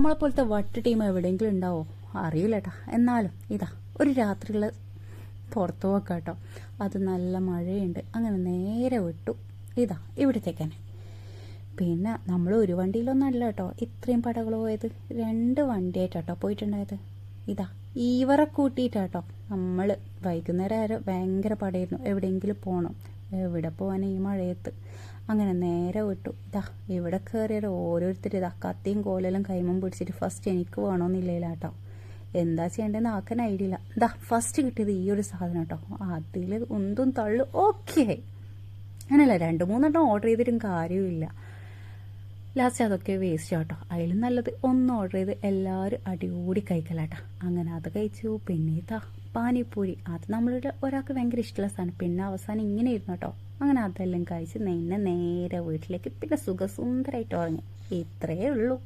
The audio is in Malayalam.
നമ്മളെപ്പോലത്തെ വട്ട് ടീം എവിടെയെങ്കിലും ഉണ്ടാവോ അറിയില്ല കേട്ടോ. എന്നാലും ഇതാ ഒരു രാത്രികൾ പുറത്തു പോക്കാം കേട്ടോ. അത് നല്ല മഴയുണ്ട്. അങ്ങനെ നേരെ വിട്ടു ഇതാ ഇവിടത്തേക്കന്നെ. പിന്നെ നമ്മൾ ഒരു വണ്ടിയിലൊന്നല്ല കേട്ടോ ഇത്രയും പടകൾ പോയത്, 2 വണ്ടിയായിട്ടാട്ടോ പോയിട്ടുണ്ടായത്. ഇതാ ഇവരെ കൂട്ടിയിട്ടാട്ടോ നമ്മൾ വൈകുന്നേരം ആരോ ഭയങ്കര പടയായിരുന്നു, എവിടെയെങ്കിലും പോകണം. എവിടെ പോകാൻ ഈ മഴയത്ത്. അങ്ങനെ നേരെ വിട്ടു. ഇതാ ഇവിടെ കയറിയാൽ ഓരോരുത്തർ ഇതാ കത്തിയും കോലെല്ലാം കൈമം പിടിച്ചിട്ട് ഫസ്റ്റ് എനിക്ക് വേണമെന്നില്ല കേട്ടോ. എന്താ ചെയ്യേണ്ടതെന്ന് ആക്കാൻ ഐഡിയ ഇല്ല. ഇതാ ഫസ്റ്റ് കിട്ടിയത് ഈ ഒരു സാധനം കേട്ടോ. അതിൽ ഒന്നും തള്ളു ഓക്കെ അങ്ങനല്ല, 2-3 ഓർഡർ ചെയ്തിട്ടും കാര്യമില്ല. ലാസ്റ്റ് അതൊക്കെ വേസ്റ്റ് കേട്ടോ. അതിലും നല്ലത് ഒന്ന് ഓർഡർ ചെയ്ത് എല്ലാവരും അടികൂടി കഴിക്കലാട്ടോ. അങ്ങനെ അത് കഴിച്ചു. പിന്നെ ഇതാ പാനിപ്പൂരി, അത് നമ്മളുടെ ഒരാൾക്ക് ഭയങ്കര ഇഷ്ടമുള്ള സാധനം. പിന്നെ അവസാനം ഇങ്ങനെ ഇരുന്നു കേട്ടോ. അങ്ങനെ അതെല്ലാം കഴിച്ച് നേരെ വീട്ടിലേക്ക്. പിന്നെ സുഖസുന്ദരമായിട്ട് ഉറങ്ങി. ഇത്രയേ ഉള്ളൂ.